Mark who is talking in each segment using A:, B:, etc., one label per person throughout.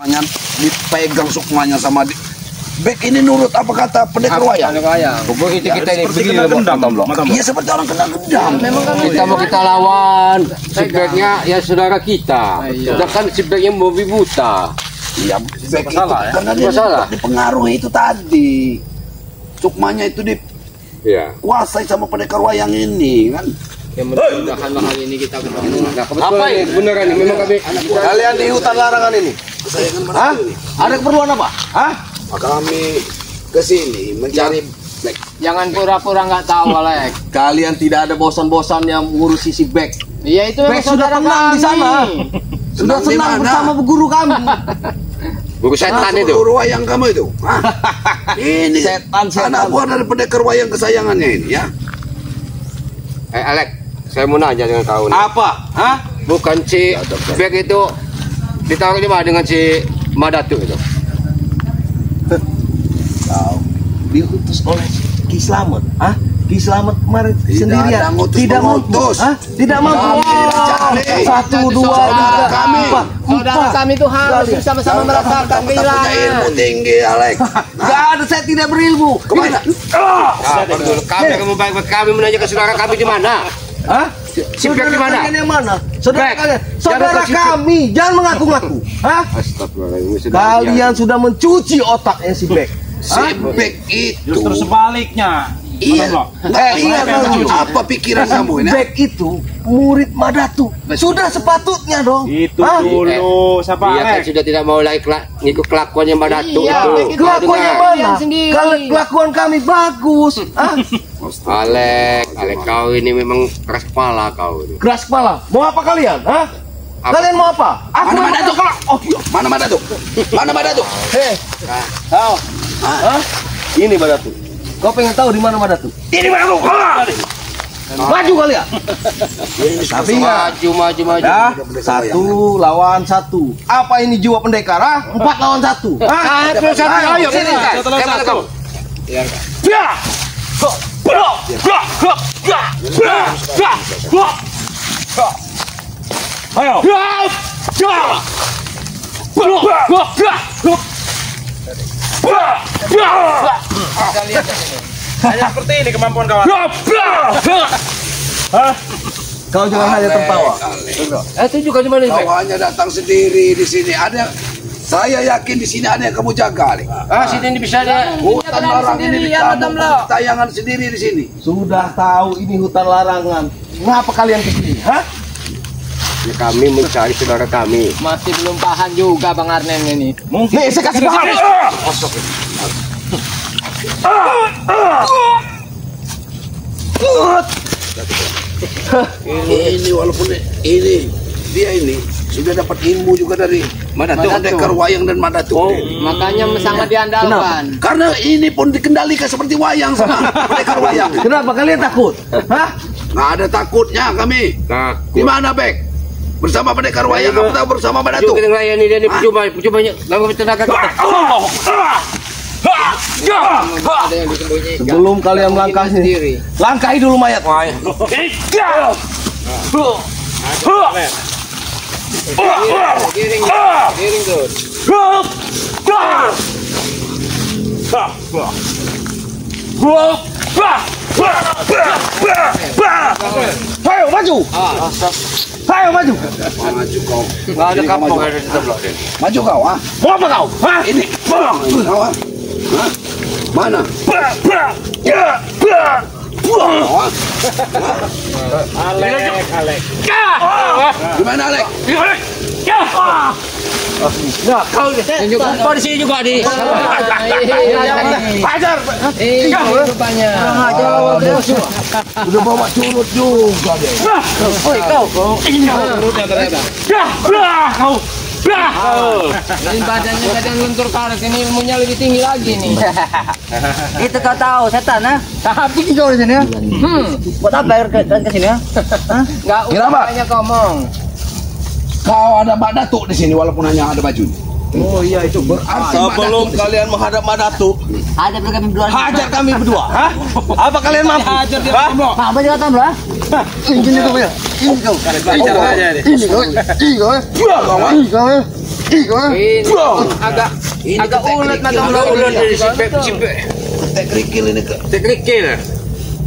A: Sukmanya dipegang sukmanya sama Bek ini nurut apa kata pendekar wayang?
B: Begitu kita ini
C: Seperti kena gendam.
A: Iya seperti orang kena gendam.
D: Memang kan
B: kita mau kita lawan si Beknya ya saudara kita. Sedangkan si Beknya mau buta.
A: Iya, Bek itu
C: masalah, ya?
A: karena dia dipengaruhi itu tadi. Sukmanya itu dikuasai sama pendekar wayang ini kan.
D: yang mudah-mudahan hal ini kita ketemu.
B: Nah, apa ini beneran ini memang kami
E: Kalian di hutan larangan ini?
A: Kesayangan
E: Hah?
A: mereka ini.
E: Ada keperluan apa? Hah?
A: Kami ke sini mencari Bek.
D: Jangan pura-pura nggak tahu, Alek.
E: Kalian tidak ada bosan-bosannya ngurusi si Bek.
D: Iya itu memang
E: Bek sudah
D: saudara
E: tenang di
D: kami.
E: sana. Sudah
A: Senang di
E: senang
A: mana?
E: bersama guru kami.
B: guru setan itu.
A: Guru wayang kamu itu. Hah? Ini
E: Setan.
A: anak buah dari pendekar wayang kesayangannya ini ya.
B: Alek, saya mau nanya dengan kau nih.
E: Apa? Hah?
B: Bukan si Bek itu ditaruh di mana dengan si Madatu itu?
E: Kau diutus oleh Ki Slamet. Hah? Ki Slamet kemarin
A: Tidak
E: sendirian.
A: ada ngutus
E: Tidak
A: mengutus.
E: mampu. Hah? Tidak mampu.
A: Kami dicari.
E: 1, 2,
A: Saudara
E: 3,
A: kami.
E: 4,
D: Saudara kami itu harus sama-sama merasakan
A: Tak punya
D: kehilangan.
A: ilmu tinggi, Alek.
E: Gak ada, saya tidak berilmu.
A: Kemana?
B: Kamu baik-baik kami menanya ke saudara kami di mana?
E: Hah?
B: Si Bek di mana?
E: Kalian yang mana? Saudara
B: Bek.
E: kalian. Saudara
B: Jangan kasih-
E: kami. Jangan mengaku-ngaku. Hah?
B: Astagfirullahaladzim.
E: Kalian sudah mencuci otaknya si Bek.
A: Si Bek itu.
C: Justru sebaliknya.
A: Iya.
E: Iya,
A: Tahu
E: tahu.
A: apa pikiran kamu ini?
E: Bek itu murid Madatu. Sudah sepatutnya dong.
C: Itu
E: Hah?
C: dulu siapa
B: Dia kan
C: Alek?
B: sudah tidak mau lagi ngikut kelakuannya Madatu
D: Iya,
B: itu.
D: Bek itu
E: Kelakuannya
D: Dengar.
E: mana?
D: Kalian sendiri.
E: Kalau kelakuan kami bagus. Hah?
B: Alek kau ini memang keras kepala kau ini.
E: Keras kepala. Mau apa kalian? Hah?
B: Apa?
E: Kalian mau apa?
A: Mana
E: mau
A: Madatu?
E: Oh,
A: Mana Madatu? Mana Madatu?
E: hei. Kau. Hah? Ini Madatu. Kau pengen tahu di mana Madatu?
A: Ini Madatu.
E: Maju kalian. Tapi ingat.
B: Maju.
E: Dah, 1 lawan 1. Apa ini jiwa pendekar? 4 lawan 1.
B: Terus satu, ayo
E: sini.
C: Satu lawan
B: Mana
C: satu.
B: kau?
C: Ayo. Hanya seperti ini kemampuan kawan.
E: Kau jangan hanya tertawa.
B: Itu juga di mana ini?
A: Kau hanya datang sendiri di sini. Saya yakin di sini ada yang kamu jaga, Alek.
B: Sini ini bisa ada.
A: Hutan larang ini di kamu tayangan sendiri di sini.
E: Sudah tahu ini hutan larangan. Ngapa kalian ke sini? Hah?
B: Ya, kami mencari saudara kami.
D: Masih belum paham juga Bang Arnen ini.
E: Nih, saya kasih paham.
A: Ini walaupun ini dia ini sudah dapat ilmu juga dari Madatu, pendekar wayang dan Madatu.
D: Makanya sangat diandalkan.
A: Karena ini pun dikendalikan seperti wayang sama pendekar wayang.
E: Kenapa kalian takut? Hah?
A: Nggak ada takutnya kami. Di mana Bek? Bersama pendekar wayang atau bersama Madatu?
B: Kita ngelayani dia ini percuma nggak tenaga kita.
D: Ada yang disembunyikan.
E: Sebelum kalian melangkah
D: sendiri.
E: langkahi dulu mayat.
D: Giring terus.
E: Ayo maju. Ayo maju.
A: Maju kau.
B: Nggak ada kampung ada di sebelah.
A: Maju kau, ah.
E: Mau apa kau? Hah?
A: Ini. Kau, ah. Hah? Mana? Kau, ah.
C: Alek.
A: Di mana, Alek?
E: Nah, kau
B: Kau di sini juga di.
E: ajar.
D: Rupanya.
A: Udah bawa curut juga deh.
E: Oi, kau.
D: Ini badannya kadang lentur karet. Ini ilmunya lebih tinggi lagi nih.
F: Itu kau tahu setan ya?
D: Tapi kau di sini ya.
F: Buat apa air ke sini ya?
D: Nggak usah
A: Kenapa?
D: banyak ngomong.
A: Kau ada Madatu di sini walaupun hanya ada baju.
E: Oh iya itu
A: Berarti
E: sebelum
A: Madatu.
E: kalian menghadap Madatu,
F: Ada berapa kami berdua?
E: hajar kami berdua. Hah? Apa kalian mampu?
C: Hajar dia
E: Hah?
C: semua.
F: Apa juga tahu lah? Ini kau ya. Ini kau.
C: Hajar aja deh.
F: Ini kau. Ini kau.
A: Kau, ah.
F: Ini kau.
D: Ini agak ulet
B: Ulet dari sipek.
A: Tek kerikil ini ke.
B: Tek kerikil.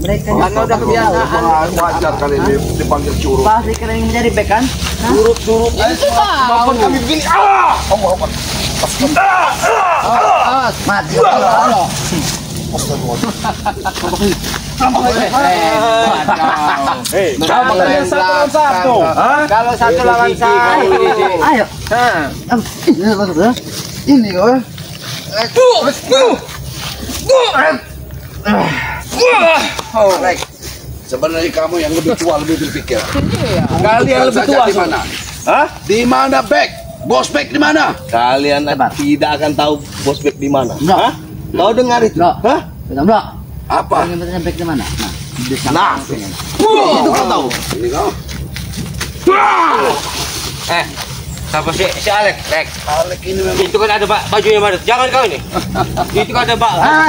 F: Mereka
D: karena udah kebiasaan.
A: Wajar kali ini dipanggil curut.
F: pasti kalian menjadi bek kan?
E: Curut. Kemampuan kami begini.
F: Mati.
C: Kalian satu.
D: Kalau satu lawan satu.
F: Ayo. Ini kau.
A: Sebenarnya kamu yang lebih tua lebih berpikir.
E: Kalian lebih tua.
A: Di mana?
E: Hah?
A: Di mana Bek? Bos Bek di mana?
E: Kalian tidak akan tahu bos bek di mana. Hah? Kau dengar itu? Hah?
F: Betul.
A: Apa?
F: Yang bertanya bek di mana?
E: Nah. Itu kau tahu.
A: Ini kau.
B: Siapa si Alek?
A: Alek ini memang.
B: Itu kan ada baju yang Badat. Jangan kau ini. Itu kan ada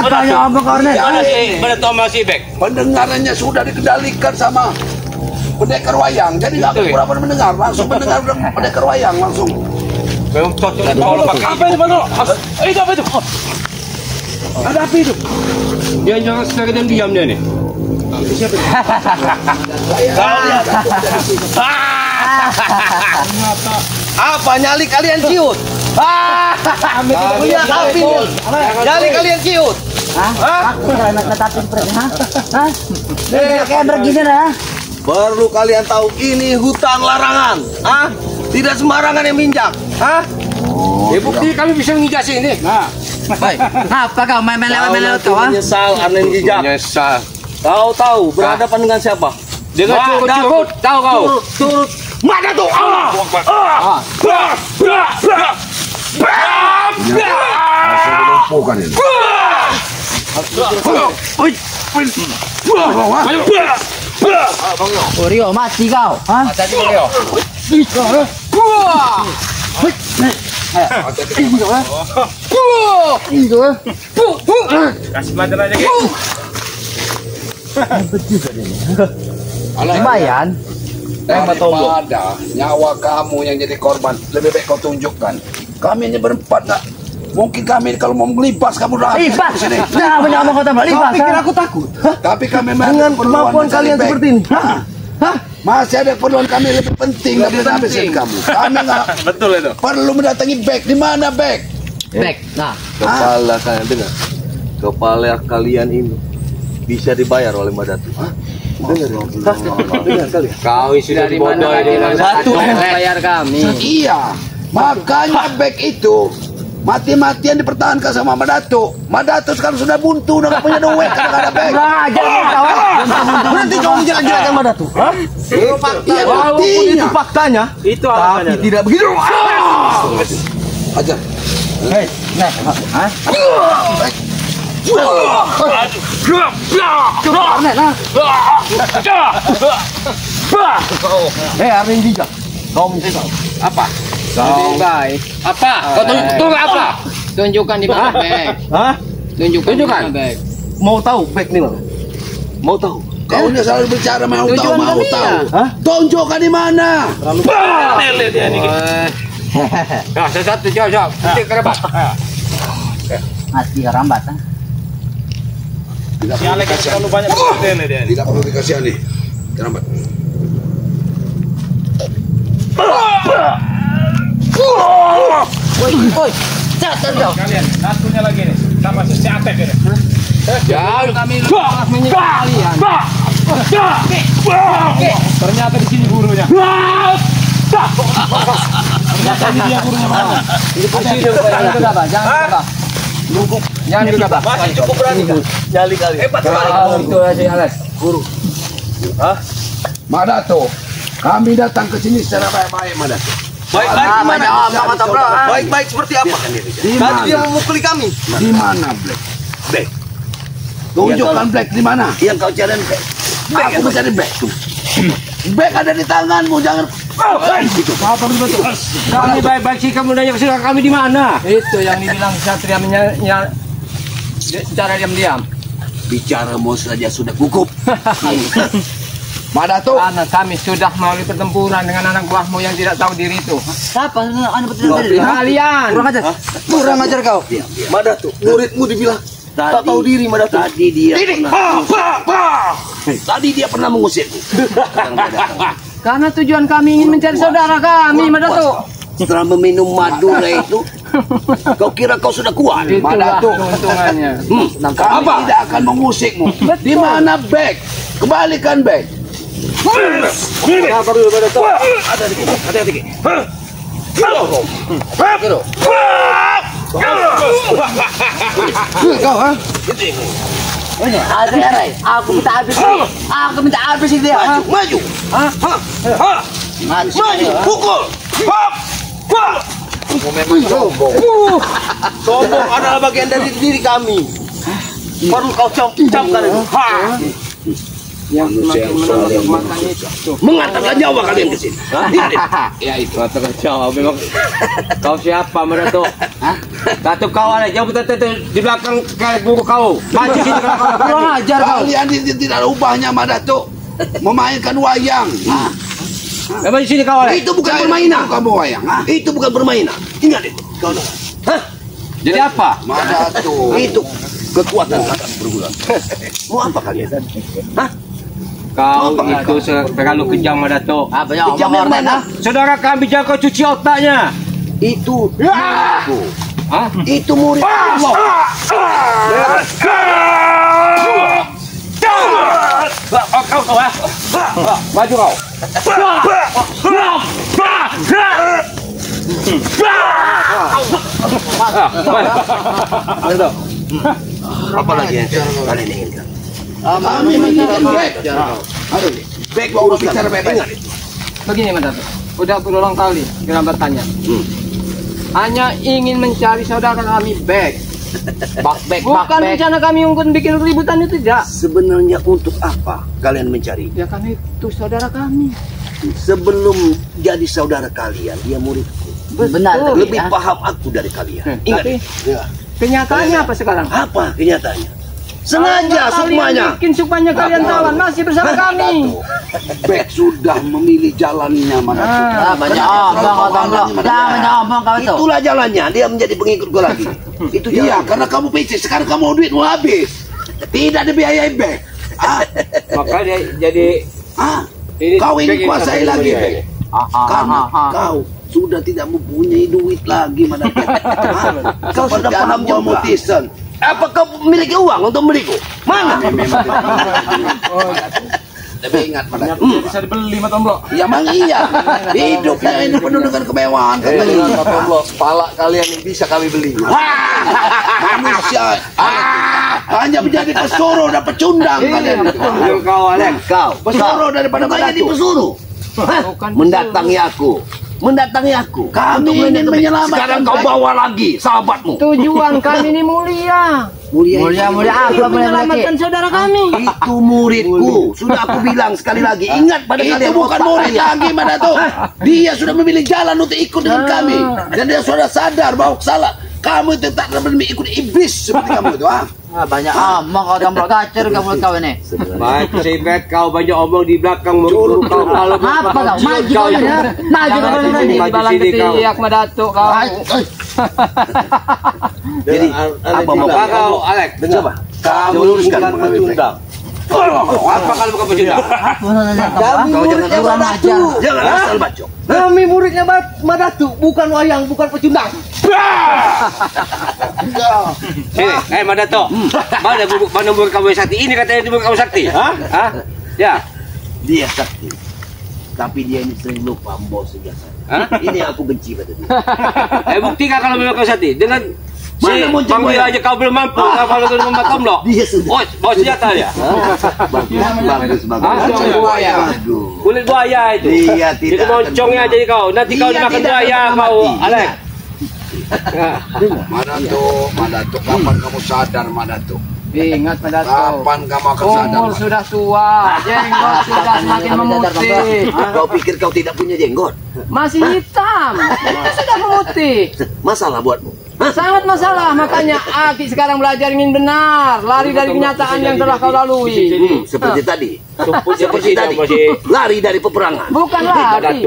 F: Tanya apa kau nih?
B: Ada si Badat sama si Bek.
A: Pendengarannya sudah dikendalikan sama pendekar wayang. Jadi nggak kurang mendengar, langsung mendengar pendekar wayang langsung.
B: Memang cocok kalau pakai.
C: Apa ini, Bang? Itu apa itu?
B: Ada apa itu? Dia jangan secara dan diam dia nih.
E: Apa nyali kalian ciut? Lihat api. Nyali kalian ciut.
F: Aku nak netatin pergi. Kayak begini lah.
E: Perlu kalian tahu ini hutan larangan. Tidak sembarangan yang minjak.
B: Bukti kami bisa menginjak sini.
E: Baik.
F: Apa kau main lewat kau?
E: Menyesal aneh jejak.
B: Menyesal.
E: Kau tahu berhadapan dengan siapa?
B: Dengan curut. Tahu kau?
E: Turut. Mana tuh?
A: Bukan ini.
F: Rio mati kau.
B: Tadi beliau.
C: Kasih pelajaran aja, Ki.
F: Lumayan.
A: Daripada nyawa kamu yang jadi korban, lebih baik kau tunjukkan. Kami ini berempat nak. Mungkin kami kalau mau melibas kamu udah habis
F: Libas.
A: di sini.
F: Nah, banyak omong kau tambah libas.
E: Pikir aku takut?
A: Tapi kami
E: Dengan kemampuan kalian seperti ini.
A: Masih ada keperluan kami lebih penting daripada habisin kamu. Kami nggak
C: Betul itu.
A: perlu mendatangi Bek. Di mana Bek?
F: Bek. Nah,
E: Kepala kalian dengar. Kepala kalian ini bisa dibayar oleh Madatu. Dengar kalian.
B: Kau sudah
D: Dari mana
B: dibodohi dengan
E: Satu.
D: bayar kami?
A: Iya. Makanya Bek itu mati-matian dipertahankan sama Madatu. Madatu sekarang sudah buntu, udah nggak punya duit karena nggak ada Bek.
F: jangan kau.
E: Nanti kamu menjelek-jelekan Madatu.
A: Iya,
E: Walaupun itu
A: buktinya.
E: faktanya,
C: Itu
E: tapi
C: alasannya.
E: tidak begitu.
A: Ajar.
E: Armin Jijak. Kau menyesal.
B: apa?
D: Lebih baik.
B: Apa? Kau tunggu apa?
D: Tunjukkan di mana bek. Tunjukkan. di mana, bek.
E: Mau tahu back nih mana? Mau tahu?
A: Kau ini selalu bicara mau tahu,
D: Tujuan
A: mau
D: kami
A: tahu.
E: ya.
A: Tunjukkan di mana.
C: Lele dia nih.
B: Nah, satu jawab. Titik kerabat.
F: Mati rambat.
A: Tidak
C: Si
A: perlu
C: Alek
A: dikasih.
C: terlalu banyak lele dia.
A: Tidak perlu dikasihani. Terlambat.
F: Woi, jatuh kau.
C: Kalian, satunya lagi nih. Sama si Atek ini.
B: Jangan
D: Kami lepas menyiksa kalian.
C: Ternyata di sini gurunya. Ternyata ini dia gurunya mana?
D: Jangan gegabah, jangan gegabah. Jangan gegabah.
C: Masih cukup berani kan?
E: Nyali kali. Hebat
D: Itu aja Alex.
A: Madato, kami datang ke sini secara baik-baik, Madato.
E: Baik-baik gimana?
F: Kata bro.
E: Baik-baik seperti apa?
A: Di
E: Tadi dia
A: mana?
E: memukuli kami.
A: Di mana Black?
E: Black.
A: Tunjukkan Black di mana? Yang kau cari Black. Aku mencari Black. Black ada di tanganmu, jangan. Gitu.
B: Kami baik-baik sih kamu nanya ke kami di mana?
D: Itu yang dibilang Satria cara diam-diam.
A: Bicaramu saja sudah gugup. Madatuk.
B: Karena kami sudah melalui pertempuran dengan anak buahmu yang tidak tahu diri itu.
F: Siapa? Anda betul tadi.
B: Kalian.
F: Kurang ajar kau.
E: Madatuk, muridmu dibilang tak tahu diri Madatuk.
A: Tadi dia Tadi dia pernah mengusirku.
B: Karena tujuan kami ingin mencari saudara kami, Madatuk.
A: Setelah meminum madu itu, kau kira kau sudah kuat?
B: Madatuk keuntungannya.
A: Kami tidak akan mengusikmu. Di mana bag? Kembalikan bag.
E: Sabar dulu Madatuk. Hati-hati.
A: Kau ha?
F: Arai, aku minta habis ini. Aku minta habis ini dia.
A: Maju.
F: Maju.
A: Pukul.
E: Sombong adalah bagian dari diri kami. Baru kau camkan itu.
B: Yang semakin menolak matanya itu.
A: Mengantarkan nyawa kalian ke sini.
B: Ya itu katakan jawab memang. Kau siapa Madatuk? Datuk kau ada jauh betul di belakang guru kau. Maju sini kalau kurang ajar kau.
A: Kalian tidak ada ubahnya Madatuk. Memainkan wayang.
B: Maju sini kau ada.
A: Itu bukan permainan kamu wayang.
E: Itu bukan permainan. Ingat itu. Kau dengar.
B: Jadi apa?
A: Madatuk.
E: Itu kekuatan kata berbulan. Mau apa kalian?
B: Kau itu terlalu kejam Madatuk.
F: Banyak
E: Kejam yang mana?
B: Saudara kami jangan kau cuci otaknya.
E: Itu muridku.
B: Hah?
E: Itu murid Allah.
B: Kau maju kau.
E: Apa lagi yang kalian inginkan?
A: Kami menginginkan bag. Aduh, bag mau bicara baik-baik.
B: Begini Madatuk. Udah berulang kali kita bertanya. Hanya ingin mencari saudara kami back. Bukan rencana kami untuk bikin keributan itu tidak.
E: Sebenarnya untuk apa kalian mencari?
B: Ya kami itu saudara kami.
E: Sebelum jadi saudara kalian, dia muridku.
F: Benar.
E: Lebih paham aku dari kalian. Ingat.
B: Tapi
E: Ya.
B: kenyataannya apa sekarang?
E: Apa kenyataannya? Sengaja
B: Kalian
E: sukmanya.
B: bikin supaya kalian tawan masih bersama kami.
A: Bag sudah memilih jalannya Madatuk.
F: Banyak omong. Jangan omong kau itu.
E: Itulah jalannya. Dia menjadi pengikutku lagi. Itu
A: Iya,
E: jalan.
A: karena kamu pecah. Sekarang kamu mau duit mau habis. Tidak dibiayai bag.
B: Maka dia jadi ini
A: Kau ingin
B: bag
A: kuasai
B: ini
A: lagi
B: satu
A: bag. Karena kau sudah tidak mempunyai duit lagi Madatuk. Kau sudah paham juga.
E: Apa kau memiliki uang untuk membeliku? Mana?
A: Lebih ingat Madatuk.
C: Bisa dibeli Mas Tomblo.
A: Ya mang iya. Hidupnya ini penuh dengan kemewahan.
E: Kepala kalian ini bisa kami beli.
A: Manusia hanya menjadi pesuruh dan pecundang kalian.
B: Kau Alex.
E: Kau
A: Pesuruh daripada
E: jadi
A: Madatuk.
E: pesuruh. Mendatangi aku.
A: Kami ingin menyelamatkan.
E: Sekarang kau bawa lagi sahabatmu.
B: Tujuan kami ini mulia.
F: Mulia apa
B: Menyelamatkan saudara kami.
E: Itu muridku. Sudah aku bilang sekali lagi. Ingat pada
A: Itu
E: kalian
A: bukan murid lagi Madatuk. Dia sudah memilih jalan untuk ikut dengan kami. Dan dia sudah sadar bahwa salah. Kamu itu tak lebih ikut iblis seperti kamu itu.
F: Banyak omong kau Tomblo. Kacir kau mulut kau ini.
B: Baik, Sibet, kau banyak omong di belakang murid kau kalau
F: Apa kau? Maju kau ini. Maju kau ini.
B: Maju sini kau. Madatuk kau.
E: Jadi apa mau
B: Kau Alex.
E: Coba. Kamu luruskan pecundang.
B: Apa kalau bukan pecundang?
E: Kau jangan
F: kurang ajar.
E: Jangan asal bacok.
D: Kami muridnya Madatuk, bukan wayang, bukan pecundang.
B: Sini, Madatuk. Mana murid kamu yang sakti? Ini katanya murid kamu sakti. Hah? Ya.
E: Dia sakti. Tapi dia ini sering lupa membawa senjata. Ini yang aku benci pada dia.
B: Buktikan kalau memang kau sakti. Dengan
E: Mana muncul
B: panggil
E: wayang?
B: aja kau belum mampu. Kalau kau memang Tomblo.
E: Dia sudah.
B: Oh, bawa senjata dia.
E: Bagus. Aduh.
B: Kulit buaya itu.
E: Dia tidak
B: Itu moncongnya
E: akan
B: jadi kau. Nanti kau
E: Dia
B: dimakan
E: tidak
B: buaya
E: akan
B: kau,
E: mati.
B: Alex.
A: Madatuk, kapan kamu sadar Madatuk?
B: Ingat Madatuk.
A: Kapan kamu akan sadar?
B: Umur sudah tua, jenggot sudah semakin memutih.
E: Kau pikir kau tidak punya jenggot?
B: Masih hitam, itu sudah memutih.
E: Masalah buatmu.
B: Sangat masalah, makanya Aki sekarang belajar ingin benar, lari dari kenyataan yang telah kau lalui.
E: Seperti tadi. Seperti tadi, lari dari peperangan.
F: Bukan lari.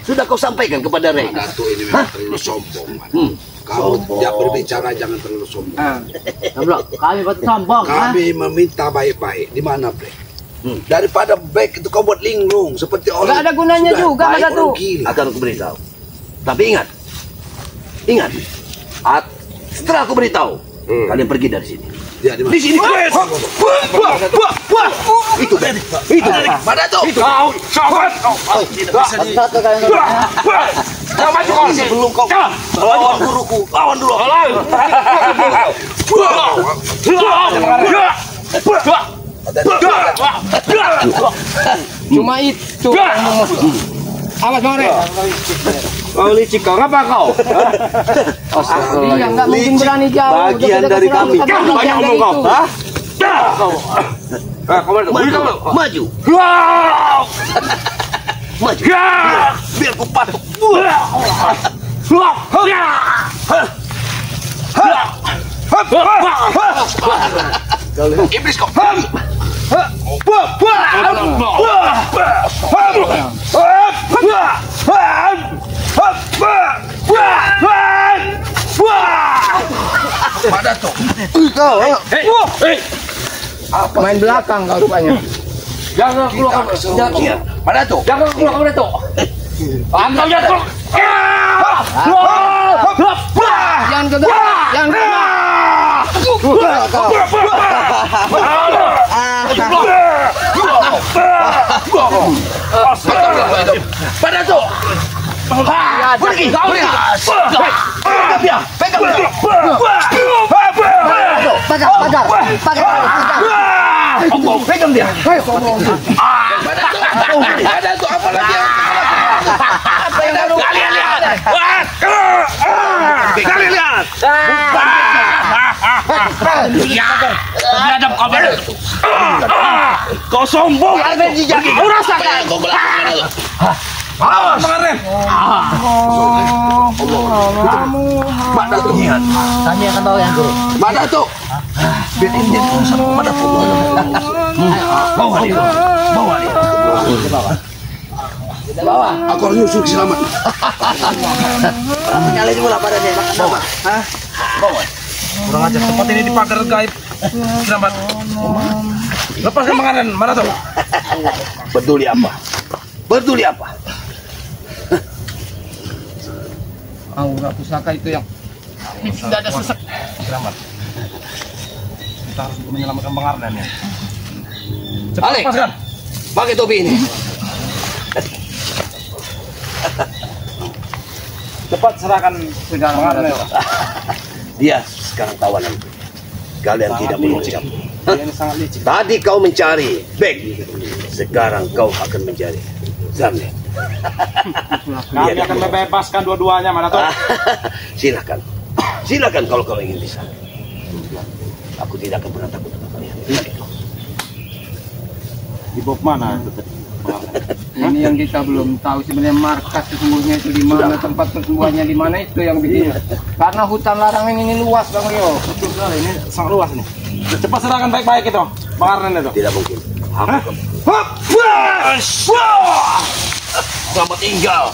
E: Sudah kau sampaikan kepada Rey.
A: Datuk ini memang terlalu sombong. Kalau dia berbicara jangan terlalu sombong.
F: Kami betul sombong.
A: Kami meminta baik-baik. Di mana Bre? Daripada baik itu kau buat linglung seperti orang.
B: Nggak ada gunanya juga,
E: Baik,
B: Datuk.
A: orang gila.
E: akan aku beritahu. Tapi ingat, setelah aku beritahu, kalian pergi dari sini.
A: Dia di mana?
E: Di sini. Itu mana tuh?
C: Kau, sobat.
F: Satu kali.
C: Kau maju kau.
E: Sebelum kau lawan guruku, lawan dulu.
B: Cuma itu. Awas Mare.
E: Kau licik kau, ngapa kau?
B: Dia nggak mungkin berani jauh.
E: Bagian dari kami.
C: Banyak omong kau.
E: Maju. Maju. Biar ku patuk.
A: Iblis kau. Pak Datuk.
B: Main belakang kau rupanya.
C: Jangan keluar.
A: Pak Datuk.
C: Jangan keluar kamu Datuk. Ambil Datuk.
B: Jangan ke belakang. Jangan ke
A: Pak Datuk. Pergi. Kau ni. Pegang dia. Pegang dia. Pegang dia. Pak Datuk apa lagi? Apa yang baru? Kalian lihat. Kalian lihat.
C: Biadab kau Datuk. Kau sombong. Kau rasakan. Awas Maren.
A: Pak Datuk ingat.
F: Kami akan bawa yang guru.
A: Pak Datuk. Biar ini sama Pak Datuk. Bawa dia. Bawa dia.
F: Bawa.
A: Aku harus nyusul ke selamat.
F: Nyalain mula badannya. Bawa.
C: Kurang ajar tempat ini di pagar gaib. Selamat. Lepaskan makanan, mana tuh?
E: Peduli apa? Peduli apa?
B: aura pusaka itu yang tidak ada sesak.
C: Selamat. Kita harus menyelamatkan Bang Ardan ya. Cepat
E: Ale.
C: lepaskan.
E: Pakai topi ini.
C: Cepat serahkan
B: Sekarang
C: Bang Ardan.
E: Dia sekarang tawanan. Kalian tidak perlu mencampur.
C: Dia ini sangat licik.
E: Tadi kau mencari Bek, sekarang kau akan mencari Zamne.
C: Kami akan membebaskan dua-duanya, mana tuh?
E: Silakan, silakan kalau kau ingin bisa. Aku tidak akan pernah takut sama kalian.
C: Di bawah mana itu?
B: ini yang kita belum tahu sebenarnya markas sesungguhnya itu di mana, tempat persembunyiannya di mana itu yang bikin. Karena hutan larangan ini luas Bang Rio.
C: Betul sekali, ini sangat luas nih. Cepat serahkan baik-baik itu, Bang Ardan itu.
E: Tidak mungkin. Aku
C: Hah?
E: selamat tinggal.